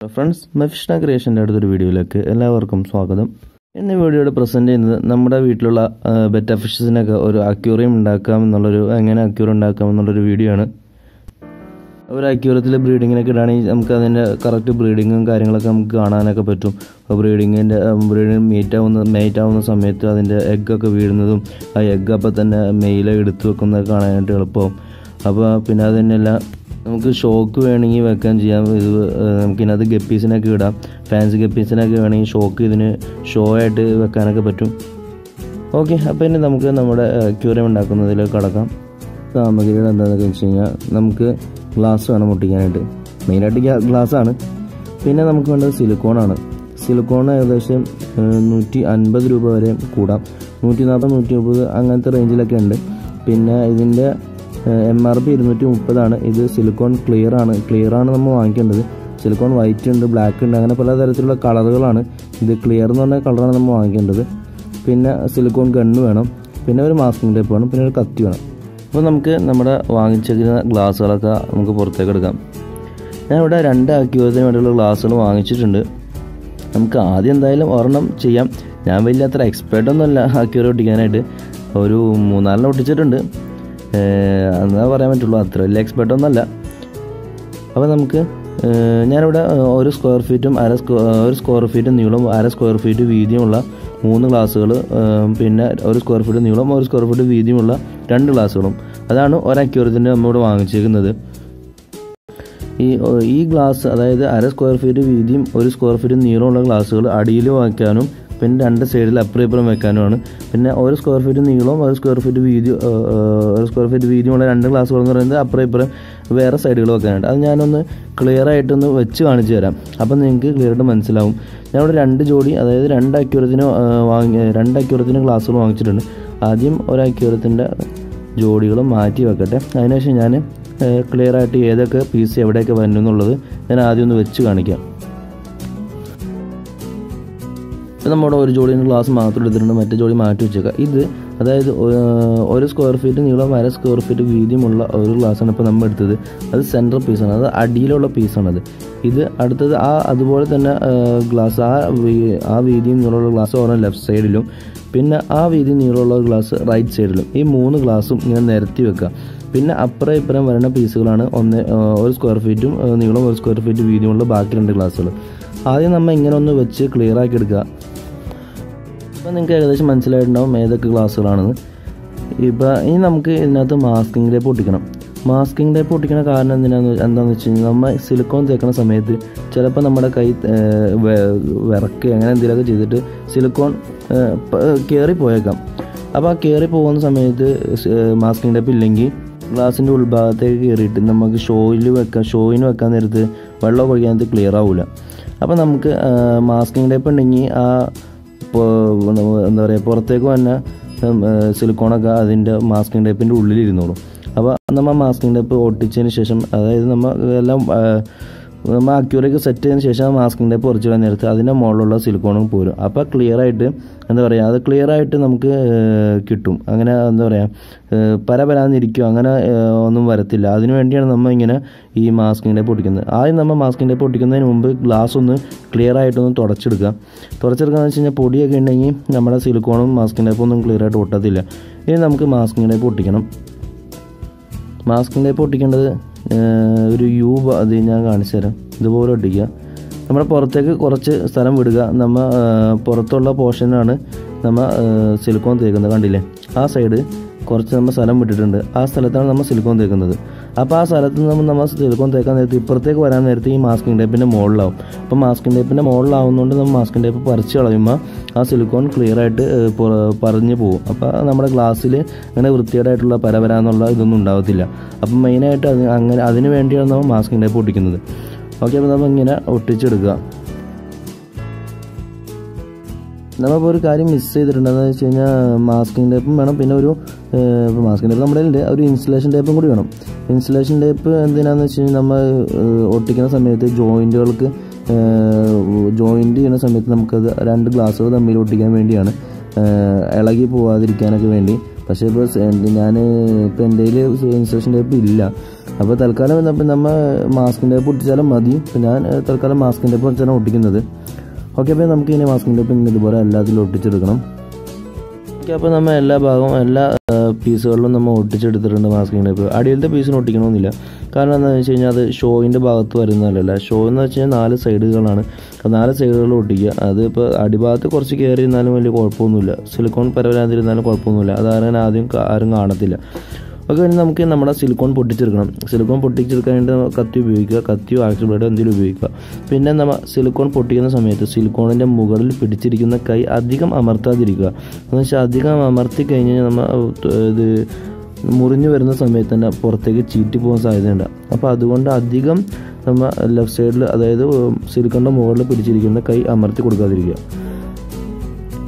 Friends, മെഫിഷ്ന ക്രിയേഷൻ്റെ അടുത്തൊരു വീഡിയോയിലേക്ക് എല്ലാവർക്കും സ്വാഗതം. ഇന്ന് വീഡിയോയുടെ പ്രസൻറ്റ് ചെയ്യുന്നത് നമ്മുടെ വീട്ടിലുള്ള ബെറ്റ ഫിഷസിനൊക്കെ ഒരു അക്വേറിയം എങ്ങനെ അക്വേറിയം ഉണ്ടാക്കാമെന്നുള്ളൊരു വീഡിയോ ആണ്. ഒരു അക്വേറിയത്തിൽ ബ്രീഡിങ്ങിനൊക്കെ ഇടുകയാണെങ്കിൽ നമുക്ക് അതിൻ്റെ കറക്റ്റ് ബ്രീഡിങ്ങും കാര്യങ്ങളൊക്കെ നമുക്ക് കാണാനൊക്കെ പറ്റും. ബ്രീഡിങ് മേറ്റ് ആവുന്ന സമയത്ത് അതിൻ്റെ എഗ്ഗൊക്കെ വീഴുന്നതും ആ എഗ്ഗ് അപ്പം തന്നെ മെയിലെ എടുത്ത് വെക്കുന്നതൊക്കെ കാണാനായിട്ട് എളുപ്പമാവും. അപ്പോൾ പിന്നെ അതിനെല്ലാം നമുക്ക് ഷോക്ക് വേണമെങ്കിൽ വെക്കാൻ ചെയ്യാം. നമുക്കിതിനകത്ത് ഗപ്പീസിനൊക്കെ ഇടാം. ഫാൻസി ഗപ്പീസിനൊക്കെ വേണമെങ്കിൽ ഇതിന് ഷോ ആയിട്ട് വെക്കാനൊക്കെ പറ്റും. ഓക്കെ, അപ്പോൾ ഇനി നമുക്ക് നമ്മുടെ അക്വേറിയം ഉണ്ടാക്കുന്നതിലേക്ക് കടക്കാം. സാമഗ്രികൾ എന്താണെന്നൊക്കെ വെച്ച് കഴിഞ്ഞാൽ നമുക്ക് ഗ്ലാസ് വേണം ഒട്ടിക്കാനായിട്ട്. മെയിനായിട്ട് ഗ്ലാസ്സാണ്. പിന്നെ നമുക്ക് വേണ്ടത് സിലിക്കോണാണ്. സിലിക്കോൺ ഏകദേശം 150 രൂപ വരെ കൂടാം. 140, 130 അങ്ങനത്തെ റേഞ്ചിലൊക്കെ ഉണ്ട്. പിന്നെ ഇതിൻ്റെ MRP 230 ഇത് സിലിക്കോൺ ക്ലിയറാണ് നമ്മൾ വാങ്ങിക്കേണ്ടത്. സിലിക്കോൺ വൈറ്റ് ഉണ്ട്, ബ്ലാക്ക് ഉണ്ട്, അങ്ങനെ പലതരത്തിലുള്ള കളറുകളാണ്. ഇത് ക്ലിയർ എന്ന് പറഞ്ഞ കളറാണ് നമ്മൾ വാങ്ങിക്കേണ്ടത്. പിന്നെ സിലിക്കോൺ ഗണ്ണ് വേണം, പിന്നെ ഒരു മാസ്കിംഗ് ടേപ്പ് വേണം, പിന്നെ ഒരു കത്തി വേണം. അപ്പോൾ നമുക്ക് നമ്മുടെ വാങ്ങിച്ചിരിക്കുന്ന ഗ്ലാസ്സുകളൊക്കെ നമുക്ക് പുറത്തേക്ക് എടുക്കാം. ഞാനിവിടെ 2 അക്വേറിയത്തിന് വേണ്ടിയുള്ള ഗ്ലാസ്സുകൾ വാങ്ങിച്ചിട്ടുണ്ട്. നമുക്ക് ആദ്യം എന്തായാലും ഒരെണ്ണം ചെയ്യാം. ഞാൻ വലിയ അത്ര എക്സ്പേർട്ടൊന്നുമല്ല അക്വേറിയം ഒട്ടിക്കാനായിട്ട്. ഒരു 3-4 ഒട്ടിച്ചിട്ടുണ്ട് എന്നാ പറയാൻ പറ്റുള്ളൂ. അത്ര വലിയ എക്സ്പേർട്ടൊന്നുമല്ല. അപ്പോൾ നമുക്ക് ഞാനിവിടെ 1 സ്ക്വയർ ഫീറ്റും 1 സ്ക്വയർ ഫീറ്റ് നീളം 1/2 സ്ക്വയർ ഫീറ്റ് വീതിയുമുള്ള 3 ഗ്ലാസ്സുകൾ, പിന്നെ 1 സ്ക്വയർ ഫീറ്റ് നീളം 1 സ്ക്വയർ ഫീറ്റ് വീതിയുമുള്ള 2 ഗ്ലാസ്സുകളും, അതാണ് ഒരു അക്വേറിയത്തിൻ്റെ നമ്മളിവിടെ വാങ്ങിച്ചിരിക്കുന്നത്. ഈ ഗ്ലാസ്, അതായത് 1/2 സ്ക്വയർ ഫീറ്റ് വീതിയും 1 സ്ക്വയർ ഫീറ്റ് നീളമുള്ള ഗ്ലാസ്സുകൾ അടിയിൽ വയ്ക്കാനും പിന്നെ 2 സൈഡിൽ അപ്പുറം വെക്കാനുമാണ്. പിന്നെ 1 സ്ക്വയർ ഫീറ്റ് നീളവും 1 സ്ക്വയർ ഫീറ്റ് വീതിയുമുള്ള 2 ഗ്ലാസ്സുകൾ എന്ന് പറയുന്നത് അപ്പുറം വേറെ സൈഡുകൾ വെക്കാനായിട്ട്. അത് ഞാനൊന്ന് ക്ലിയർ ആയിട്ടൊന്ന് വെച്ച് കാണിച്ചു തരാം. അപ്പം നിങ്ങൾക്ക് ക്ലിയർ ആയിട്ട് മനസ്സിലാവും. ഞാനിവിടെ 2 ജോഡി, അതായത് 2 അക്വേറിയത്തിന് ഗ്ലാസ്സുകൾ വാങ്ങിച്ചിട്ടുണ്ട്. ആദ്യം ഒരു അക്വേറിയത്തിൻ്റെ ജോഡികൾ മാറ്റി വെക്കട്ടെ. അതിനുശേഷം ഞാൻ ക്ലിയർ ആയിട്ട് ഏതൊക്കെ പീസ് എവിടെയൊക്കെ വരുന്നു എന്നുള്ളത് ഞാൻ ആദ്യം ഒന്ന് വെച്ച് കാണിക്കാം. നമ്മുടെ ഒരു ജോഡിന് ഗ്ലാസ് മാത്രം എടുത്തിട്ടുണ്ട്, മറ്റേ ജോഡി മാറ്റി വെച്ചേക്കാം. ഇത് അതായത് 1 സ്ക്വയർ ഫീറ്റ് നീളം 1/2 സ്ക്വയർ ഫീറ്റ് വീതിയുമുള്ള ഒരു ഗ്ലാസ്സാണ് ഇപ്പോൾ നമ്മൾ എടുത്തത്. അത് സെൻട്രൽ പീസാണ്, അത് അടിയിലുള്ള പീസാണത്. ഇത് അടുത്തത് അതുപോലെ തന്നെ ഗ്ലാസ് ആ വീതിയും നീളമുള്ള ഗ്ലാസ് ഓരോ ലെഫ്റ്റ് സൈഡിലും, പിന്നെ ആ വീതി നീളമുള്ള ഗ്ലാസ് റൈറ്റ് സൈഡിലും. ഈ 3 ഗ്ലാസും ഇങ്ങനെ നിരത്തി വെക്കുക. പിന്നെ ഇപ്പുറം വരുന്ന പീസുകളാണ് 1 സ്ക്വയർ ഫീറ്റും നീളം 1 സ്ക്വയർ ഫീറ്റ് വീതിയുമുള്ള ബാക്കി 2 ഗ്ലാസ്സുകൾ. ആദ്യം നമ്മൾ ഇങ്ങനെ ഒന്ന് വെച്ച് ക്ലിയർ ആക്കി എടുക്കുക. അപ്പോൾ നിങ്ങൾക്ക് ഏകദേശം മനസ്സിലായിട്ടുണ്ടാവും ഏതൊക്കെ ഗ്ലാസ്സുകളാണെന്ന്. ഇനി നമുക്ക് ഇതിനകത്ത് മാസ്കിംഗ് ടേപ്പ് ഒട്ടിക്കണം. മാസ്കിംഗ് ടേപ്പ് ഒട്ടിക്കുന്ന കാരണം എന്താണെന്ന് വെച്ച് കഴിഞ്ഞാൽ നമ്മൾ സിലിക്കോൺ തേക്കുന്ന സമയത്ത് ചിലപ്പോൾ നമ്മുടെ കൈ വിറക്ക് അങ്ങനെ എന്തെങ്കിലുമൊക്കെ ചെയ്തിട്ട് സിലിക്കോൺ കയറിപ്പോയേക്കാം. അപ്പോൾ ആ കയറി പോകുന്ന സമയത്ത് മാസ്കിംഗ് ടേപ്പ് ഇല്ലെങ്കിൽ ഗ്ലാസിൻ്റെ ഉൾഭാഗത്തേക്ക് കയറിയിട്ട് നമുക്ക് ഷോയിന് വെക്കാൻ നേരത്ത് വെള്ളം ഒഴിക്കാനത്ത് ക്ലിയർ ആവില്ല. അപ്പോൾ നമുക്ക് മാസ്കിംഗ് ടേപ്പ് ഉണ്ടെങ്കിൽ എന്താ പറയുക, പുറത്തേക്ക് വന്ന സിലിക്കോണൊക്കെ അതിൻ്റെ മാസ്കിംഗ് ടേപ്പിൻ്റെ ഉള്ളിലിരുന്നോളും. അപ്പോൾ നമ്മൾ മാസ്കിംഗ് ടേപ്പ് ഒട്ടിച്ചതിന് ശേഷം, അതായത് നമ്മൾ അക്വേറിയം സെറ്റ് ചെയ്തതിന് ശേഷം മാസ്കിംഗ് ടേപ്പ് കുറച്ച് നേരത്ത് അതിൻ്റെ മുകളിലുള്ള സിലിക്കോണും പോരും. അപ്പോൾ ക്ലിയറായിട്ട് അത് ക്ലിയറായിട്ട് നമുക്ക് കിട്ടും. അങ്ങനെ എന്താ പറയുക, പരാന്നിരിക്കുക അങ്ങനെ ഒന്നും വരത്തില്ല. അതിനു വേണ്ടിയാണ് നമ്മൾ ഇങ്ങനെ ഈ മാസ്കിംഗ് ടേപ്പ് ഒട്ടിക്കുന്നത്. ആദ്യം നമ്മൾ മാസ്കിംഗ് ടേപ്പ് ഒട്ടിക്കുന്നതിന് മുമ്പ് ഗ്ലാസ് ഒന്ന് ക്ലിയർ ആയിട്ടൊന്ന് തുടച്ചെടുക്കുകയെന്ന് വെച്ച് കഴിഞ്ഞാൽ പൊടിയൊക്കെ ഉണ്ടെങ്കിൽ നമ്മുടെ സിലിക്കോണും മാസ്കിംഗ് ടേപ്പും ഒന്നും ക്ലിയർ ആയിട്ട് ഒട്ടത്തില്ല. ഇനി നമുക്ക് മാസ്കിംഗ് ടേപ്പ് ഒട്ടിക്കണം. മാസ്കിംഗ് ടേപ്പ് ഒട്ടിക്കേണ്ടത് ഒരു അത് ഞാൻ കാണിച്ചു തരാം. ഇതുപോലെ ഒട്ടിക്കുക. നമ്മുടെ പുറത്തേക്ക് കുറച്ച് സ്ഥലം വിടുക. നമ്മൾ പുറത്തുള്ള പോർഷനാണ് നമ്മൾ സിലിക്കോൺ തേക്കുന്നത്, കണ്ടില്ലേ? ആ സൈഡ് കുറച്ച് നമ്മൾ സ്ഥലം വിട്ടിട്ടുണ്ട്. ആ സ്ഥലത്താണ് നമ്മൾ സിലിക്കോൺ തേക്കുന്നത്. അപ്പോൾ ആ സ്ഥലത്ത് നമ്മൾ സിലിക്കോൺ തേക്കാൻ നേരത്ത് ഇപ്പുറത്തേക്ക് വരാൻ നേരത്ത് ഈ മാസ്കിംഗ് ടേപ്പിൻ്റെ മുകളിലാവും. അപ്പോൾ മാസ്കിംഗ് ടേപ്പിൻ്റെ മുകളിലാവുന്നതുകൊണ്ട് നമ്മൾ മാസ്കിംഗ് ടേപ്പ് പറിച്ച് കളയുമ്പോൾ ആ സിലിക്കോൺ ക്ലിയറായിട്ട് പറഞ്ഞു പോകും. അപ്പോൾ നമ്മുടെ ഗ്ലാസ്സിൽ അങ്ങനെ വൃത്തികേടായിട്ടുള്ള പരവരാന്നുള്ള ഇതൊന്നും ഉണ്ടാകത്തില്ല. അപ്പം മെയിനായിട്ട് അതിന് വേണ്ടിയാണ് നമ്മൾ മാസ്കിംഗ് ടേപ്പ് ഒട്ടിക്കുന്നത്. ഓക്കെ, അപ്പോൾ നമ്മൾ ഇങ്ങനെ ഒട്ടിച്ചെടുക്കുക. നമ്മളിപ്പോൾ ഒരു കാര്യം മിസ് ചെയ്തിട്ടുണ്ട്. എന്താണെന്ന് വെച്ച് കഴിഞ്ഞാൽ മാസ്കിംഗ് ടേപ്പും വേണം, പിന്നെ മാസ്കിംഗ് ടേപ്പ് നമ്മുടെ കയ്യിലുണ്ട്, ഒരു ഇൻസുലേഷൻ ടേപ്പും കൂടി വേണം. ഇൻസുലേഷൻ ടേപ്പ് എന്തിനാണെന്ന് വെച്ച് കഴിഞ്ഞാൽ നമ്മൾ ഒട്ടിക്കുന്ന സമയത്ത് ജോയിൻറ്റ് ചെയ്യുന്ന സമയത്ത് നമുക്കത് 2 ഗ്ലാസ്സുകൾ തമ്മിൽ ഒട്ടിക്കാൻ വേണ്ടിയാണ്, ഇളകി പോവാതിരിക്കാനൊക്കെ വേണ്ടി. പക്ഷേ ഇപ്പോൾ എൻ്റെ കയ്യിൽ ഇൻസുലേഷൻ ടേപ്പ് ഇല്ല. അപ്പോൾ തൽക്കാലം നമ്മൾ മാസ്കിൻ ടേപ്പ് ഒട്ടിച്ചാലും മതി. ഞാൻ തൽക്കാലം മാസ്കിൻ ടേപ്പ് വെച്ചാണ് ഒട്ടിക്കുന്നത്. ഓക്കെ, അപ്പോൾ നമുക്ക് ഇനി മാസ്കിൻ ടേപ്പ് ഇങ്ങനെ ഇതുപോലെ എല്ലാത്തിലും ഒട്ടിച്ചെടുക്കണം. ഓക്കെ, അപ്പോൾ നമ്മൾ എല്ലാ ഭാഗവും എല്ലാ പീസുകളിലും നമ്മൾ ഒട്ടിച്ചെടുത്തിട്ടുണ്ട് മാസ്കിൻ ടേപ്പ്. അടിയിലത്തെ പീസിന് ഒട്ടിക്കണമെന്നില്ല. കാരണം എന്താണെന്ന് വെച്ച് കഴിഞ്ഞാൽ അത് ഷോയിൻ്റെ ഭാഗത്ത് വരുന്നതല്ല. ഷോ എന്ന് വെച്ച് കഴിഞ്ഞാൽ 4 സൈഡുകളാണ്. 4 സൈഡുകൾ ഒട്ടിക്കുക. അത് ഇപ്പോൾ അടിഭാഗത്ത് കുറച്ച് കയറി ഇരുന്നാലും വലിയ കുഴപ്പമൊന്നുമില്ല. സിലിക്കോൺ പരവരാതിരുന്നാലും കുഴപ്പമൊന്നുമില്ല. അതാരും ആരും കാണത്തില്ല. ഓക്കെ, ഇനി നമുക്ക് നമ്മുടെ സിലിക്കോൺ പൊട്ടിച്ചെടുക്കണം. സിലിക്കോൺ പൊട്ടിച്ചെടുക്കാനായിട്ട് കത്തി ഉപയോഗിക്കുക. കത്തിയോ ആക്സിഡ് ബ്ലേഡോ എന്തെങ്കിലും ഉപയോഗിക്കുക. പിന്നെ നമ്മൾ സിലിക്കോൺ പൊട്ടിക്കുന്ന സമയത്ത് സിലിക്കോണിൻ്റെ മുകളിൽ പിടിച്ചിരിക്കുന്ന കൈ അധികം അമർത്താതിരിക്കുക. എന്ന് വെച്ചാൽ അധികം അമർത്തി കഴിഞ്ഞ് കഴിഞ്ഞാൽ നമ്മൾ ഇത് മുറിഞ്ഞു വരുന്ന സമയത്ത് തന്നെ പുറത്തേക്ക് ചീറ്റി പോകാൻ സാധ്യതയുണ്ട്. അപ്പോൾ അതുകൊണ്ട് അധികം നമ്മൾ ലെഫ്റ്റ് സൈഡിൽ, അതായത് സിലിക്കോണിൻ്റെ മുകളിൽ പിടിച്ചിരിക്കുന്ന കൈ അമർത്തി കൊടുക്കാതിരിക്കുക.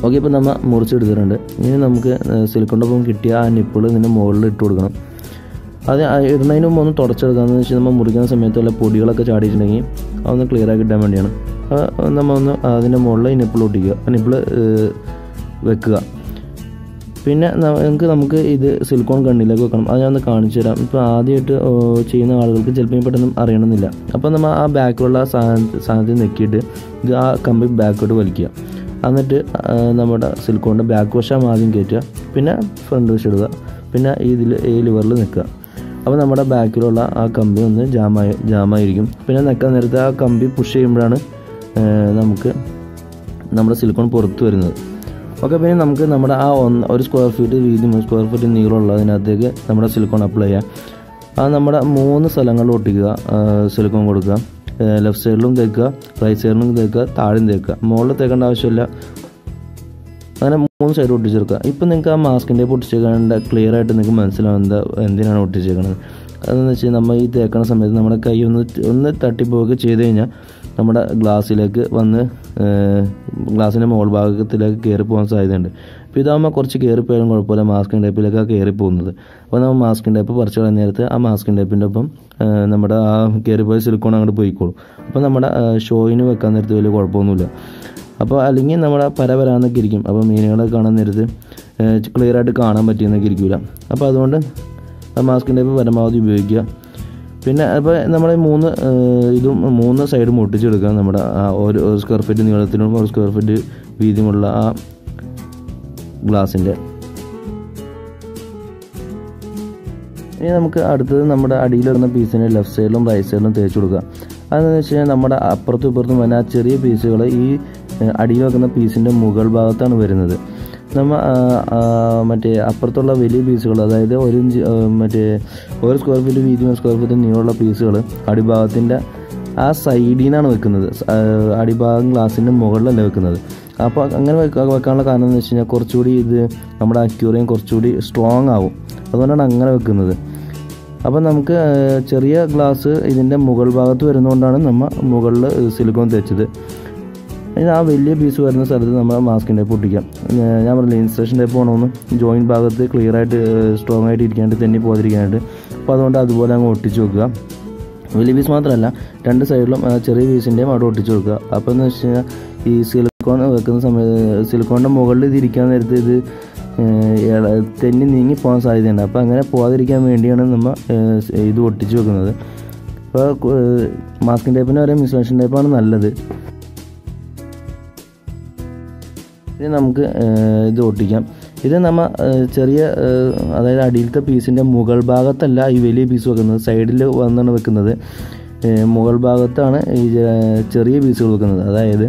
ഓക്കെ, ഇപ്പോൾ നമ്മൾ മുറിച്ചെടുത്തിട്ടുണ്ട്. ഇനി നമുക്ക് സിലിക്കോണിൻ്റെ ഒപ്പം കിട്ടിയ ആ നിപ്പിൾ ഇതിൻ്റെ മുകളിൽ ഇട്ട് കൊടുക്കണം. അത് ഇടുന്നതിന് മുമ്പ് ഒന്ന് തുടച്ചെടുക്കാമെന്ന് വെച്ചാൽ നമ്മൾ മുറിക്കുന്ന സമയത്ത് വല്ല പൊടികളൊക്കെ ചാടിയിട്ടുണ്ടെങ്കിൽ അതൊന്ന് ക്ലിയർ ആക്കി ഇടാൻ വേണ്ടിയാണ്. നമ്മൾ ഒന്ന് അതിൻ്റെ മുകളിൽ നിപ്പിൾ ഒട്ടിക്കുക, നിപ്പിൾ വെക്കുക. പിന്നെ നമുക്ക് ഇത് സിലിക്കോൺ ഗണ്ണിലേക്ക് വെക്കണം. അത് ഞാൻ ഒന്ന് കാണിച്ചു തരാം. ഇപ്പോൾ ആദ്യമായിട്ട് ചെയ്യുന്ന ആളുകൾക്ക് ചിലപ്പോൾ പെട്ടെന്ന് അറിയണമെന്നില്ല. അപ്പോൾ നമ്മൾ ആ ബാക്കിലുള്ള സാധനത്തിൽ നെക്കിയിട്ട് ഇത് ആ കമ്പി ബാക്കോട്ട് വലിക്കുക. എന്നിട്ട് നമ്മുടെ സിലിക്കോണിൻ്റെ ബാക്ക് വശം ആദ്യം കയറ്റുക, പിന്നെ ഫ്രണ്ട് വശം ഇടുക, പിന്നെ ഈ ലിവറിൽ നിൽക്കുക. അപ്പോൾ നമ്മുടെ ബാക്കിലുള്ള ആ കമ്പി ഒന്ന് ജാമായിരിക്കും. പിന്നെ നിൽക്കാൻ നേരത്തെ ആ കമ്പി പുഷ് ചെയ്യുമ്പോഴാണ് നമുക്ക് നമ്മുടെ സിലിക്കോൺ പുറത്ത് വരുന്നത്. ഓക്കെ, പിന്നെ നമുക്ക് നമ്മുടെ ആ 1 സ്ക്വയർ ഫീറ്റ് വീതി 3 സ്ക്വയർ ഫീറ്റ് നീളമുള്ളതിനകത്തേക്ക് നമ്മുടെ സിലിക്കോൺ അപ്ലൈ ചെയ്യാം. അത് നമ്മുടെ 3 സ്ഥലങ്ങളിൽ ഒട്ടിക്കുക. സിലിക്കോൺ കൊടുക്കുക. ലെഫ്റ്റ് സൈഡിലും തേക്കുക, റൈറ്റ് സൈഡിലും തേക്കുക, താഴെയും തേക്കുക. മുകളിൽ തേക്കേണ്ട ആവശ്യമില്ല. അങ്ങനെ 3 സൈഡ് ഒട്ടിച്ചെടുക്കുക. ഇപ്പം നിങ്ങൾക്ക് ആ മാസ്കിൻ്റെ ഒട്ടിച്ചേക്കാണ്ട് ക്ലിയർ ആയിട്ട് നിങ്ങൾക്ക് മനസ്സിലാവും എന്തിനാണ് ഒട്ടിച്ചേക്കുന്നത്. അതെന്ന് വെച്ചാൽ നമ്മൾ ഈ തേക്കണ സമയത്ത് നമ്മുടെ കൈ ഒന്ന് തട്ടിപ്പോവുകയൊക്കെ ചെയ്ത് കഴിഞ്ഞാൽ നമ്മുടെ ഗ്ലാസ്സിലേക്ക് വന്ന് ഗ്ലാസ്സിൻ്റെ മുകൾ ഭാഗത്തിലേക്ക് കയറി പോകാൻ സാധ്യതയുണ്ട്. അപ്പോൾ ഇതാകുമ്പോൾ കുറച്ച് കയറിപ്പോയാലും കുഴപ്പമില്ല, മാസ്കിൻ ടേപ്പിലേക്കാണ് കയറി പോകുന്നത്. അപ്പോൾ നമ്മൾ മാസ്കിൻ ടേപ്പ് പറിച്ചു കളയുന്ന നേരത്ത് ആ മാസ്കിൻ ടേപ്പിൻ്റെ ഒപ്പം നമ്മുടെ ആ കയറിപ്പോയ സിലിക്കോൺ അങ്ങോട്ട് പോയിക്കോളും. അപ്പോൾ നമ്മുടെ ഷോയിന് വെക്കാൻ നേരത്ത് വലിയ കുഴപ്പമൊന്നുമില്ല. അപ്പോൾ അല്ലെങ്കിൽ നമ്മുടെ പരന്നൊക്കെ ഇരിക്കും. അപ്പോൾ മീനുകളെ കാണാൻ നേരത്ത് ക്ലിയർ ആയിട്ട് കാണാൻ പറ്റിയെന്നൊക്കെ ഇരിക്കില്ല. അപ്പോൾ അതുകൊണ്ട് മാസ്കിൻ ടേപ്പ് പരമാവധി ഉപയോഗിക്കുക. പിന്നെ അപ്പോൾ നമ്മൾ 3 സൈഡും ഒട്ടിച്ചെടുക്കുക. നമ്മുടെ ഒരു സ്ക്വയർ ഫീറ്റ് നീളത്തിനും 1 സ്ക്വയർ ഫീറ്റ് വീതിയുമുള്ള ആ ഗ്ലാസിൻ്റെ. ഇനി നമുക്ക് അടുത്തത് നമ്മുടെ അടിയിലിടുന്ന പീസിന് ലെഫ്റ്റ് സൈഡിലും റൈറ്റ് സൈഡിലും തേച്ച് കൊടുക്കുക. അതെന്ന് വെച്ച് കഴിഞ്ഞാൽ നമ്മുടെ അപ്പുറത്തും ഇപ്പുറത്തും വന്ന ആ ചെറിയ പീസുകൾ ഈ അടിയിൽ വെക്കുന്ന പീസിൻ്റെ മുകൾ ഭാഗത്താണ് വരുന്നത്. നമ്മൾ മറ്റേ അപ്പുറത്തുള്ള വലിയ പീസുകൾ, അതായത് 1 ഇഞ്ച് മറ്റേ 1 സ്ക്വയർ ഫീറ്റ് വീതി 1 സ്ക്വയർ ഫീറ്റ് നീളമുള്ള പീസുകൾ അടിഭാഗത്തിൻ്റെ ആ സൈഡിൽ നിന്നാണ് വെക്കുന്നത്. അടിഭാഗം ഗ്ലാസിൻ്റെ മുകളിലല്ല വെക്കുന്നത്. അപ്പോൾ അങ്ങനെ വെക്കാനുള്ള കാരണം എന്ന് വെച്ച് കഴിഞ്ഞാൽ കുറച്ചുകൂടി ഇത് നമ്മുടെ അക്യൂറിയം കുറച്ചുകൂടി സ്ട്രോങ് ആവും. അതുകൊണ്ടാണ് അങ്ങനെ വെക്കുന്നത്. അപ്പോൾ നമുക്ക് ചെറിയ ഗ്ലാസ് ഇതിൻ്റെ മുകൾ ഭാഗത്ത് വരുന്നതുകൊണ്ടാണ് നമ്മൾ മുകളിൽ സിലിക്കോൺ തേച്ചത്. ഇനി ആ വലിയ പീസ് വരുന്ന സ്ഥലത്ത് നമ്മൾ മാസ്കിൻ ടേപ്പ് ഒട്ടിക്കാം. ഞാൻ പറഞ്ഞില്ല, ഇൻസുലേഷൻ ടേപ്പ് വേണമെന്ന് ജോയിൻറ്റ് ഭാഗത്ത് ക്ലിയർ ആയിട്ട് സ്ട്രോങ് ആയിട്ട് ഇരിക്കാനായിട്ട്, തെന്നി പോകാതിരിക്കാനായിട്ട്. അപ്പോൾ അതുകൊണ്ട് അതുപോലെ അങ്ങ് ഒട്ടിച്ച് വെക്കുക. വലിയ പീസ് മാത്രമല്ല, 2 സൈഡിലും ചെറിയ പീസിൻ്റെയും അവിടെ ഒട്ടിച്ച് വെക്കുക. അപ്പോൾ എന്ന് വെച്ച് കഴിഞ്ഞാൽ ഈ സിലിക്കോൺ വെക്കുന്ന സമയത്ത് സിലിക്കോണിൻ്റെ മുകളിൽ ഇത് ഇരിക്കാൻ നേരത്ത് ഇത് തെന്നി നീങ്ങി പോകാൻ സാധ്യതയുണ്ട്. അപ്പോൾ അങ്ങനെ പോകാതിരിക്കാൻ വേണ്ടിയാണ് നമ്മൾ ഇത് ഒട്ടിച്ച് വെക്കുന്നത്. അപ്പോൾ മാസ്കിൻ ടേപ്പിന് വരെ ഇൻസുലേഷൻ ടേപ്പാണ് നല്ലത്. ഇനി നമുക്ക് ഇത് ഒട്ടിക്കാം. ഇത് നമ്മൾ ചെറിയ, അതായത് അടിയിലത്തെ പീസിൻ്റെ മുകൾ ഭാഗത്തല്ല ഈ വലിയ പീസ് വെക്കുന്നത്, സൈഡിൽ വന്നാണ് വെക്കുന്നത്. മുകൾ ഭാഗത്താണ് ഈ ചെറിയ പീസുകൾ വെക്കുന്നത്. അതായത്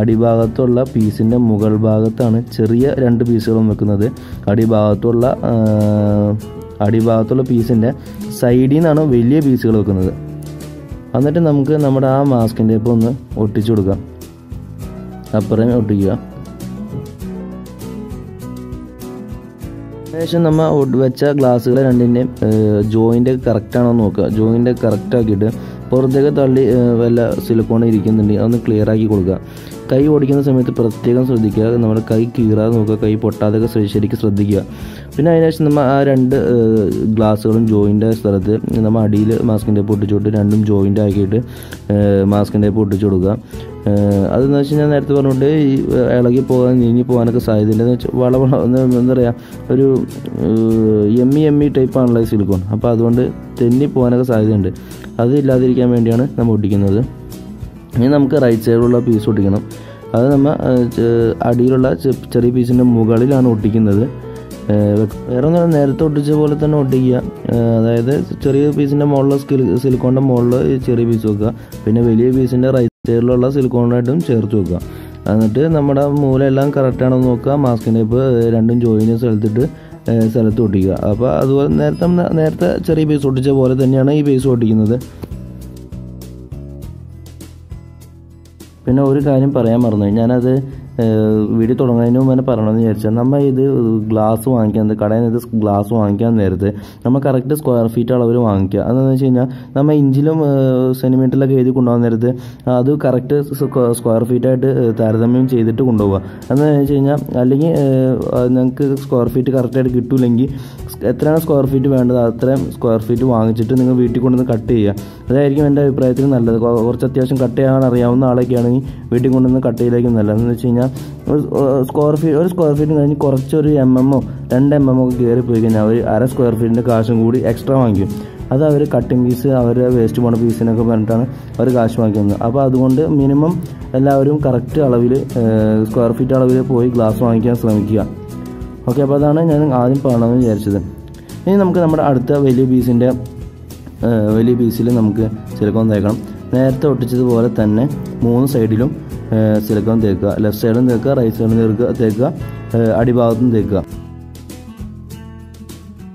അടിഭാഗത്തുള്ള പീസിൻ്റെ മുകൾ ഭാഗത്താണ് ചെറിയ 2 പീസുകളും വെക്കുന്നത്. അടിഭാഗത്തുള്ള പീസിൻ്റെ സൈഡിൽ നിന്നാണ് വലിയ പീസുകൾ വെക്കുന്നത്. എന്നിട്ട് നമുക്ക് നമ്മുടെ ആ മാസ്കിൻ ടേപ്പ് ഒന്ന് ഒട്ടിച്ചു കൊടുക്കാം. അപ്പുറം ഒട്ടിക്കുക. ശേഷം നമ്മൾ വെച്ച ഗ്ലാസ്സുകൾ രണ്ടിൻ്റെയും ജോയിൻ്റ് കറക്റ്റാണോ നോക്കുക. ജോയിൻ്റ് കറക്റ്റാക്കിയിട്ട് പുറത്തേക്ക് തള്ളി വല്ല സിലിക്കോൺ ഇരിക്കുന്നുണ്ടെങ്കിൽ അതൊന്ന് ക്ലിയർ ആക്കി കൊടുക്കുക. കൈ ഓടിക്കുന്ന സമയത്ത് പ്രത്യേകം ശ്രദ്ധിക്കുക, നമ്മുടെ കൈ കീറാതെ നോക്കുക, കൈ പൊട്ടാതൊക്കെ ശരിക്കും ശ്രദ്ധിക്കുക. പിന്നെ അതിനുശേഷം നമ്മൾ ആ 2 ഗ്ലാസ്സുകളും ജോയിൻ്റ് ആയ സ്ഥലത്ത് നമ്മൾ അടിയിൽ മാസ്കിൻ ടേപ്പ് ഒട്ടിച്ചുകൊണ്ട് രണ്ടും ജോയിൻ്റ് ആക്കിയിട്ട് മാസ്കിൻ ടേപ്പ് ഒട്ടിച്ചു കൊടുക്കുക. അതെന്ന് വെച്ച് കഴിഞ്ഞാൽ നേരത്തെ പറഞ്ഞുകൊണ്ട് ഈ ഇളകി പോകാൻ നീങ്ങി പോകാനൊക്കെ സാധ്യതയുണ്ട്. എന്ന് വെച്ചാൽ എന്താ പറയുക, ഒരു എമ്മി ടൈപ്പാണല്ലോ ഈ സിലിക്കോൺ. അപ്പോൾ അതുകൊണ്ട് തെന്നി പോകാനൊക്കെ സാധ്യതയുണ്ട്. അത് ഇല്ലാതിരിക്കാൻ വേണ്ടിയാണ് നമ്മൾ ഒട്ടിക്കുന്നത്. ഇനി നമുക്ക് റൈറ്റ് സൈഡിലുള്ള പീസ് ഒട്ടിക്കണം. അത് നമ്മൾ അടിയിലുള്ള ചെറിയ പീസിൻ്റെ മുകളിലാണ് ഒട്ടിക്കുന്നത്. വേറെ ഒന്നും നേരത്തെ ഒട്ടിച്ച പോലെ തന്നെ ഒട്ടിക്കുക. അതായത് ചെറിയ പീസിൻ്റെ മുകളിലുള്ള സിലിക്കോണിൻ്റെ മുകളിൽ ചെറിയ പീസ് വെക്കുക. പിന്നെ വലിയ പീസിൻ്റെ റൈറ്റ് സൈഡിലുള്ള സിലിക്കോണായിട്ടും ചേർത്ത് വെക്കുക. എന്നിട്ട് നമ്മുടെ മൂലയെല്ലാം കറക്റ്റാണെന്ന് നോക്കുക. മാസ്കിൻ ടേപ്പ് രണ്ടും ജോയിൻ സ്ഥലത്ത് ഒട്ടിക്കുക. അപ്പോൾ അതുപോലെ നേരത്തെ ചെറിയ പീസ് ഒട്ടിച്ച പോലെ തന്നെയാണ് ഈ പീസ് ഒട്ടിക്കുന്നത്. പിന്നെ ഒരു കാര്യം പറയാൻ മറന്നു, ഞാനത് വീഡിയോ തുടങ്ങുന്നതിന് മുമ്പ് തന്നെ പറയണമെന്ന് വിചാരിച്ചാൽ, നമ്മൾ ഇത് ഗ്ലാസ് വാങ്ങിക്കാൻ കടയിൽ നിന്ന് ഗ്ലാസ് വാങ്ങിക്കാൻ നേരത്ത് നമ്മൾ കറക്റ്റ് സ്ക്വയർ ഫീറ്റ് അളവിൽ വാങ്ങിക്കുക. അതെന്ന് വെച്ച് കഴിഞ്ഞാൽ നമ്മൾ ഇഞ്ചിലും സെൻറ്റിമീറ്ററിലൊക്കെ എഴുതി കൊണ്ടുപോകാൻ നേരത്ത് അത് കറക്റ്റ് സ്ക്വയർ ഫീറ്റായിട്ട് താരതമ്യം ചെയ്തിട്ട് കൊണ്ടുപോകുക. എന്ന് വെച്ച് കഴിഞ്ഞാൽ അല്ലെങ്കിൽ നിങ്ങൾക്ക് സ്ക്വയർ ഫീറ്റ് കറക്റ്റായിട്ട് കിട്ടില്ലെങ്കിൽ എത്രയാണ് സ്ക്വയർ ഫീറ്റ് വേണ്ടത് അത്രയും സ്ക്വയർ ഫീറ്റ് വാങ്ങിച്ചിട്ട് നിങ്ങൾ വീട്ടിൽ കൊണ്ടുവന്ന് കട്ട് ചെയ്യുക. അതായിരിക്കും എൻ്റെ അഭിപ്രായത്തിൽ നല്ലത്. കുറച്ച് അത്യാവശ്യം കട്ട് ചെയ്യാൻ അറിയാവുന്ന ആളൊക്കെ ആണെങ്കിൽ വീട്ടിൽ കൊണ്ടുവന്ന് കട്ട് ചെയ്തായിരിക്കും നല്ലത്. എന്ന് വെച്ച് കഴിഞ്ഞാൽ ഒരു സ്ക്വയർ ഫീറ്റ് കഴിഞ്ഞ് കുറച്ചൊരു MM 2 MM ഒക്കെ കയറി പോയി കഴിഞ്ഞാൽ അവർ 1/2 സ്ക്വയർ ഫീറ്റിൻ്റെ കാശും കൂടി എക്സ്ട്രാ വാങ്ങിക്കും. അത് അവർ കട്ടിങ് പീസ് അവരുടെ വേസ്റ്റ് പോണ പീസിനൊക്കെ പറഞ്ഞിട്ടാണ് അവർ കാശ് വാങ്ങിക്കുന്നത്. അപ്പോൾ അതുകൊണ്ട് മിനിമം എല്ലാവരും കറക്റ്റ് അളവിൽ സ്ക്വയർ ഫീറ്റ് അളവിൽ പോയി ഗ്ലാസ് വാങ്ങിക്കാൻ ശ്രമിക്കുക. ഓക്കെ, അപ്പോൾ അതാണ് ഞാൻ ആദ്യം പറയണമെന്ന് വിചാരിച്ചത്. ഇനി നമുക്ക് നമ്മുടെ അടുത്ത വലിയ പീസിൽ നമുക്ക് സിലിക്കോൺ തേക്കണം. നേരത്തെ ഒട്ടിച്ചതുപോലെ തന്നെ 3 സൈഡിലും സിലിക്കോൺ തേക്കുക. ലെഫ്റ്റ് സൈഡും തേക്കുക, റൈറ്റ് സൈഡും തേക്കുക, അടിഭാഗത്തും തേക്കുക.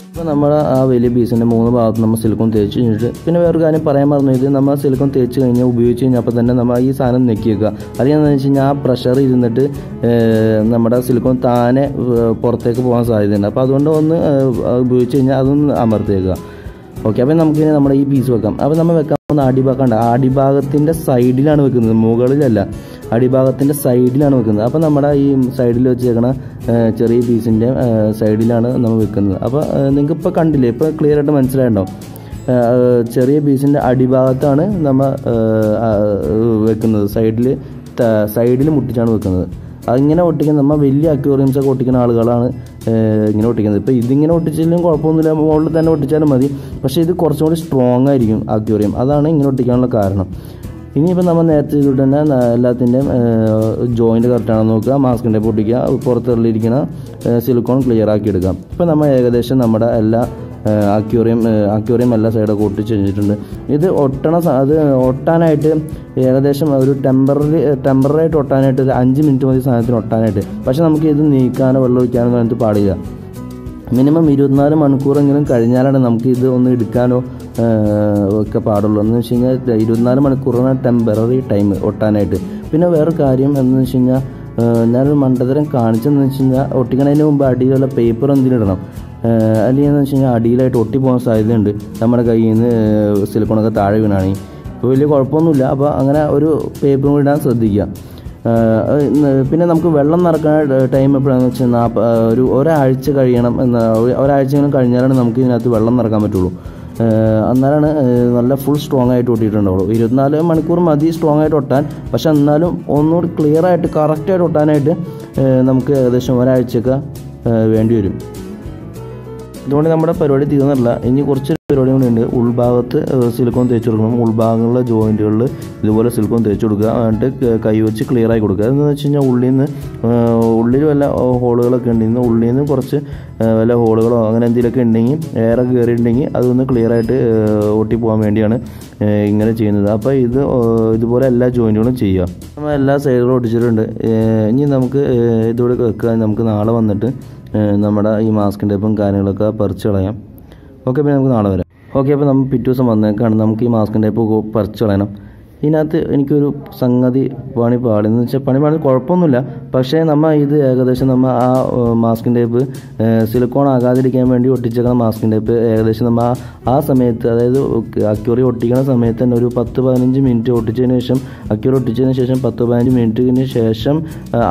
അപ്പോൾ നമ്മൾ ആ വലിയ പീസിൻ്റെ 3 ഭാഗത്തും നമ്മൾ സിലിക്കോൺ തേച്ച് കഴിഞ്ഞിട്ട് പിന്നെ വേറൊരു കാര്യം പറയാൻ പറഞ്ഞു, ഇത് നമ്മൾ സിലിക്കോൺ തേച്ച് കഴിഞ്ഞാൽ ഉപയോഗിച്ച് കഴിഞ്ഞാൽ അപ്പോൾ തന്നെ നമ്മൾ ഈ സാധനം നെക്കി വെക്കുക. അതെന്താണെന്ന് വെച്ച് കഴിഞ്ഞാൽ ആ പ്രഷർ ഇരുന്നിട്ട് നമ്മുടെ സിലിക്കോൺ താനെ പുറത്തേക്ക് പോകാൻ സാധ്യതയുണ്ട്. അപ്പോൾ അതുകൊണ്ട് ഒന്ന് ഉപയോഗിച്ച് കഴിഞ്ഞാൽ അതൊന്ന് അമർത്തിയേക്കുക. ഓക്കെ, അപ്പോൾ നമുക്കിനി നമ്മുടെ ഈ പീസ് വെക്കാം. അപ്പോൾ നമ്മൾ വെക്കാൻ പോകുന്ന അടിഭാഗത്തിൻ്റെ സൈഡിലാണ് വെക്കുന്നത്, മുകളിലല്ല. അടിഭാഗത്തിൻ്റെ സൈഡിലാണ് വെക്കുന്നത്. അപ്പോൾ നമ്മുടെ ഈ സൈഡിൽ വെച്ചേക്കണ ചെറിയ പീസിൻ്റെ സൈഡിലാണ് നമ്മൾ വെക്കുന്നത്. അപ്പോൾ നിങ്ങൾക്ക് ഇപ്പോൾ കണ്ടില്ലേ, ഇപ്പോൾ ക്ലിയർ ആയിട്ട് മനസ്സിലായിട്ടുണ്ടോ? ചെറിയ പീസിൻ്റെ അടിഭാഗത്താണ് നമ്മൾ വെക്കുന്നത്. സൈഡിൽ മുട്ടിച്ചാണ് വെക്കുന്നത്. അതിങ്ങനെ ഒട്ടിക്കുന്നത് നമ്മൾ വലിയ അക്വേറിയംസൊക്കെ ഒട്ടിക്കുന്ന ആളുകളാണ് ഇങ്ങനെ ഒട്ടിക്കുന്നത്. ഇപ്പോൾ ഇതിങ്ങനെ ഒട്ടിച്ചാലും കുഴപ്പമൊന്നുമില്ല, മുകളിൽ തന്നെ ഒട്ടിച്ചാലും മതി. പക്ഷേ ഇത് കുറച്ചും കൂടി സ്ട്രോങ് ആയിരിക്കും അക്വേറിയം. അതാണ് ഇങ്ങനെ ഒട്ടിക്കാനുള്ള കാരണം. ഇനിയിപ്പോൾ നമ്മൾ നേരത്തെ ചെയ്തിട്ട് തന്നെ എല്ലാത്തിൻ്റെയും ജോയിൻറ്റ് കറക്റ്റാണെന്ന് നോക്കുക. മാസ്കിൻ ടേപ്പ് ഒട്ടിക്കുക, പുറത്തുള്ളിരിക്കുന്ന സിലിക്കോൺ ക്ലിയർ ആക്കി എടുക്കാം. ഇപ്പോൾ നമ്മൾ ഏകദേശം നമ്മുടെ എല്ലാ അക്വേറിയം എല്ലാ സൈഡൊക്കെ ഒട്ടിച്ച് വെച്ചിട്ടുണ്ട്. ഇത് ഒട്ടാനായിട്ട് ഏകദേശം ഒരു ടെമ്പററായിട്ട് ഒട്ടാനായിട്ട് ഒരു 5 മിനിറ്റ് മതി സാധനത്തിന് ഒട്ടാനായിട്ട്. പക്ഷേ നമുക്ക് ഇത് നീക്കാനോ വെള്ളം ഒഴിക്കാനോ പറഞ്ഞിട്ട് പാടില്ല. മിനിമം 24 മണിക്കൂറെങ്കിലും കഴിഞ്ഞാലാണ് നമുക്ക് ഇത് ഒന്ന് എടുക്കാനോ ഒക്കെ പാടുള്ളൂ. എന്ന് വെച്ച് കഴിഞ്ഞാൽ 24 മണിക്കൂറാണ് ടെമ്പററി ടൈം ഒട്ടാനായിട്ട്. പിന്നെ വേറെ കാര്യം എന്ന് വെച്ച് കഴിഞ്ഞാൽ ഞാനൊരു മണ്ടത്തരം കാണിച്ചെന്ന് വെച്ച് കഴിഞ്ഞാൽ ഒട്ടിക്കണതിന് മുമ്പ് അടിയിലുള്ള പേപ്പർ എന്തിനും ഇടണം. അല്ലെങ്കിൽ എന്ന് വെച്ച് കഴിഞ്ഞാൽ അടിയിലായിട്ട് ഒട്ടിപ്പോകാൻ സാധ്യതയുണ്ട്. നമ്മുടെ കയ്യിൽ നിന്ന് സിലിക്കോണൊക്കെ താഴെ വീണാണെങ്കിൽ. ഇപ്പോൾ വലിയ കുഴപ്പമൊന്നുമില്ല. അപ്പോൾ അങ്ങനെ ഒരു പേപ്പറും കൂടി ഇടാൻ ശ്രദ്ധിക്കുക. പിന്നെ നമുക്ക് വെള്ളം നിറക്കുന്ന ടൈം എപ്പോഴാണെന്ന് വെച്ചാൽ ഒരാഴ്ച കഴിയണം. ഒരാഴ്ചയെങ്കിലും കഴിഞ്ഞാലാണ് നമുക്ക് ഇതിനകത്ത് വെള്ളം നിറക്കാൻ പറ്റുള്ളൂ. എന്നാലാണ് നല്ല ഫുൾ സ്ട്രോങ് ആയിട്ട് ഒട്ടിയിട്ടുണ്ടാവുള്ളൂ. 24 മണിക്കൂർ മതി സ്ട്രോങ് ആയിട്ട് ഒട്ടാൻ. പക്ഷെ എന്നാലും ഒന്നുകൂടി ക്ലിയർ ആയിട്ട് കറക്റ്റായിട്ട് ഒട്ടാനായിട്ട് നമുക്ക് ഏകദേശം ഒരാഴ്ചയൊക്കെ വേണ്ടി വരും. അതുകൊണ്ട് നമ്മുടെ പരിപാടി തീർന്നില്ല. ഇനി കുറച്ച് പരിപാടി കൂടി ഉണ്ട്. ഉൾഭാഗത്ത് സിലിക്കോൺ തേച്ച് കൊടുക്കണം. ഉൾഭാഗങ്ങളിലെ ജോയിൻറ്റുകളിൽ ഇതുപോലെ സിലിക്കോൺ തേച്ച് കൊടുക്കുക. എന്നിട്ട് കൈ വെച്ച് ക്ലിയർ ആക്കി കൊടുക്കുക. എന്ന് വെച്ച് കഴിഞ്ഞാൽ ഉള്ളിൽ വല്ല ഹോളുകളൊക്കെ ഉണ്ടെങ്കിൽ ഉള്ളിൽ നിന്ന് കുറച്ച് വല്ല ഹോളുകളോ അങ്ങനെ എന്തെങ്കിലുമൊക്കെ ഉണ്ടെങ്കിൽ എയറൊക്കെ കയറിയിട്ടുണ്ടെങ്കിൽ അതൊന്ന് ക്ലിയർ ആയിട്ട് ഒട്ടിപ്പോകാൻ വേണ്ടിയാണ് ഇങ്ങനെ ചെയ്യുന്നത്. അപ്പോൾ ഇതുപോലെ എല്ലാ ജോയിൻറ്റുകളും ചെയ്യുക. നമ്മൾ എല്ലാ സൈഡുകളും ഒട്ടിച്ചിട്ടുണ്ട്. ഇനി നമുക്ക് ഇതോടെ വെക്കുക. നമുക്ക് നാളെ വന്നിട്ട് നമ്മുടെ ഈ മാസ്കിൻ ടേപ്പും കാര്യങ്ങളൊക്കെ പറിച്ച് കളയാം. ഓക്കെ, അപ്പോൾ നമുക്ക് നാളെ വരാം. ഓക്കെ, അപ്പോൾ നമ്മൾ പിറ്റേ ദിവസം വന്നേക്കാണ്. നമുക്ക് ഈ മാസ്കിൻ ടേപ്പ് പറിച്ച് കളയണം. ഇതിനകത്ത് എനിക്കൊരു സംഗതി പണി പാടുന്നു വെച്ചാൽ പണി പാടുന്നത് കുഴപ്പമൊന്നുമില്ല. പക്ഷേ നമ്മൾ ഇത് ഏകദേശം നമ്മൾ ആ മാസ്കിൻ ടേപ്പ് സിലിക്കോൺ ആകാതിരിക്കാൻ വേണ്ടി ഒട്ടിച്ചേക്കുന്ന മാസ്കിൻ ടേപ്പ് ഏകദേശം നമ്മൾ ആ സമയത്ത്, അതായത് അക്യൂറി ഒട്ടിക്കുന്ന സമയത്ത് തന്നെ ഒരു 10-15 മിനിറ്റ് ഒട്ടിച്ചതിന് ശേഷം, അക്യൂറി ഒട്ടിച്ചതിന് ശേഷം 10-15 മിനിറ്റിന് ശേഷം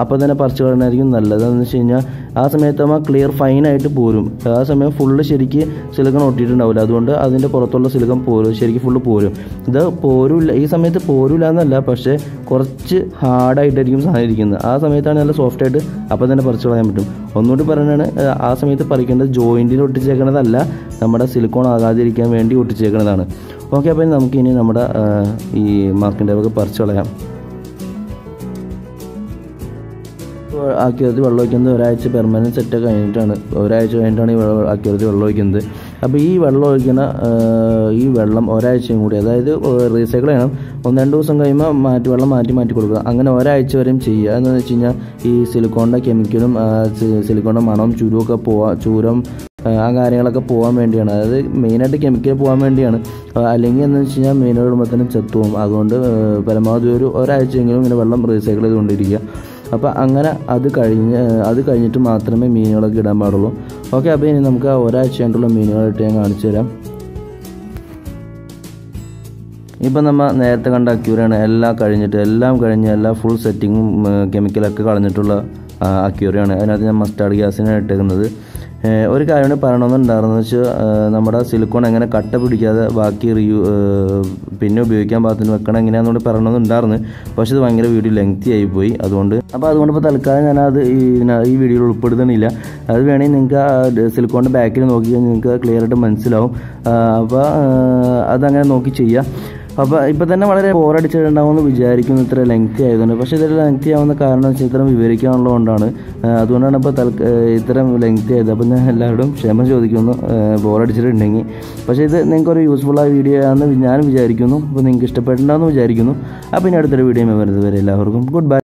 അപ്പോൾ തന്നെ പറിച്ചു കളയണമായിരിക്കും നല്ലത്. എന്ന് വെച്ച് കഴിഞ്ഞാൽ ആ സമയത്ത് നമ്മൾ ക്ലിയർ ഫൈനായിട്ട് പോരും. ആ സമയം ഫുള്ള് ശരിക്ക് സിലിക്കൺ ഒട്ടിയിട്ടുണ്ടാവില്ല. അതുകൊണ്ട് അതിൻ്റെ പുറത്തുള്ള സിലിക്കൺ പോരും, ശരിക്കും ഫുള്ള് പോരും. ഇത് പോരില്ല, ഈ സമയത്ത് പോരില്ല എന്നല്ല, പക്ഷേ കുറച്ച് ഹാർഡായിട്ടായിരിക്കും സാധനം ഇരിക്കുന്നത്. ആ സമയത്താണ് നല്ല സോഫ്റ്റായിട്ട് അപ്പോൾ തന്നെ പറിച്ചു കളയാൻ പറ്റും. ഒന്നുകൂടി പറയുകയാണ്, ആ സമയത്ത് പറിക്കേണ്ടത് ജോയിൻറ്റിൽ ഒട്ടിച്ചേക്കണതല്ല, നമ്മുടെ സിലിക്കോൺ ആകാതിരിക്കാൻ വേണ്ടി ഒട്ടിച്ചേക്കണതാണ്. ഓക്കെ, അപ്പോൾ നമുക്കിനി നമ്മുടെ ഈ മാസ്കിൻ ടേപ്പൊക്കെ പറിച്ചു കളയാം. അക്യൂറത്തിൽ വെള്ളം ഒഴിക്കുന്നത് ഒരാഴ്ച പെർമനൻറ്റ് സെറ്റ് കഴിഞ്ഞിട്ടാണ്, ഒരാഴ്ച കഴിഞ്ഞിട്ടാണ് ഈ അക്യൂറത്തിൽ വെള്ളം ഒഴിക്കുന്നത്. അപ്പോൾ ഈ വെള്ളം ഒഴിക്കുന്ന ഈ വെള്ളം ഒരാഴ്ചയും കൂടി, അതായത് റീസൈക്കിൾ ചെയ്യണം. 1-2 ദിവസം കഴിയുമ്പോൾ വെള്ളം മാറ്റി കൊടുക്കുക. അങ്ങനെ ഒരാഴ്ച വരെയും ചെയ്യുക. എന്താണെന്ന് വെച്ച് കഴിഞ്ഞാൽ ഈ സിലിക്കോണിൻ്റെ കെമിക്കലും സിലിക്കോണിൻ്റെ മണവും ചൂരം ആ കാര്യങ്ങളൊക്കെ പോകാൻ വേണ്ടിയാണ്. അതായത് മെയിനായിട്ട് കെമിക്കൽ പോകാൻ വേണ്ടിയാണ്. അല്ലെങ്കിൽ എന്താണെന്ന് വെച്ച് കഴിഞ്ഞാൽ മീനുകൾ ഇടുമ്പോൾ തന്നെ ചത്തുപോകും. അതുകൊണ്ട് പരമാവധി ഒരാഴ്ചയെങ്കിലും ഇങ്ങനെ വെള്ളം റീസൈക്കിൾ ചെയ്തുകൊണ്ടിരിക്കുക. അപ്പോൾ അങ്ങനെ അത് കഴിഞ്ഞിട്ട് മാത്രമേ മീനുകളൊക്കെ ഇടാൻ പാടുള്ളൂ. ഓക്കെ, അപ്പോൾ ഇനി നമുക്ക് ആ ഒരാഴ്ച കഴിഞ്ഞിട്ടുള്ള മീനുകളിട്ട് ഞാൻ കാണിച്ചു തരാം. ഇപ്പം നമ്മൾ നേരത്തെ കണ്ട അക്യൂറിയാണ്. എല്ലാം കഴിഞ്ഞ് എല്ലാ ഫുൾ സെറ്റിങ്ങും കെമിക്കലൊക്കെ കളഞ്ഞിട്ടുള്ള അക്യൂറിയാണ്. അതിനകത്ത് ഞാൻ മസ്റ്റാർഡ് ഗ്യാസിനാണ് ഇട്ടേക്കുന്നത്. ഒരു കാര്യം പറയണമെന്നുണ്ടായിരുന്നു വെച്ചാൽ നമ്മുടെ സിലിക്കോൺ എങ്ങനെ കട്ട പിടിക്കാതെ ബാക്കി പിന്നെ ഉപയോഗിക്കാൻ പാകത്തിന് വെക്കണം എങ്ങനെയാണെന്നുകൂടി പറയണമെന്നുണ്ടായിരുന്നു. പക്ഷേ ഇത് ഭയങ്കര വീഡിയോ ലെങ്തി ആയിപ്പോയി. അതുകൊണ്ട് ഇപ്പോൾ തൽക്കാലം ഞാനത് ഈ വീഡിയോയിൽ ഉൾപ്പെടുത്തുന്നില്ല. അത് വേണമെങ്കിൽ നിങ്ങൾക്ക് സിലിക്കോണിൻ്റെ ബാക്കിൽ നോക്കി കഴിഞ്ഞാൽ നിങ്ങൾക്ക് ക്ലിയറായിട്ട് മനസ്സിലാവും. അപ്പോൾ അതങ്ങനെ നോക്കി ചെയ്യാം. അപ്പോൾ ഇപ്പോൾ തന്നെ വളരെ ബോറടിച്ചിട്ടുണ്ടാവുമെന്ന് വിചാരിക്കുന്നു ഇത്ര ലെങ്തി ആയതുകൊണ്ട്. പക്ഷേ ഇതിൽ ലെങ്തി ആവുന്ന കാരണം വെച്ചാൽ ഇത്രയും വിവരിക്കാനുള്ളതുകൊണ്ടാണ്. അതുകൊണ്ടാണ് ഇപ്പോൾ ഇത്രയും ലെങ്തി ആയത്. അപ്പോൾ ഞാൻ എല്ലാവരോടും ക്ഷമ ചോദിക്കുന്നു ബോറടിച്ചിട്ടുണ്ടെങ്കിൽ. പക്ഷേ ഇത് നിങ്ങൾക്കൊരു യൂസ്ഫുള്ളായ വീഡിയോ ആണെന്ന് ഞാൻ വിചാരിക്കുന്നു. അപ്പോൾ നിങ്ങൾക്ക് ഇഷ്ടപ്പെട്ടിട്ടുണ്ടാകുമെന്ന് വിചാരിക്കുന്നു. അപ്പോൾ ഇനി അടുത്തൊരു വീഡിയോ വരുന്നത് വരെ എല്ലാവർക്കും ഗുഡ് ബൈ.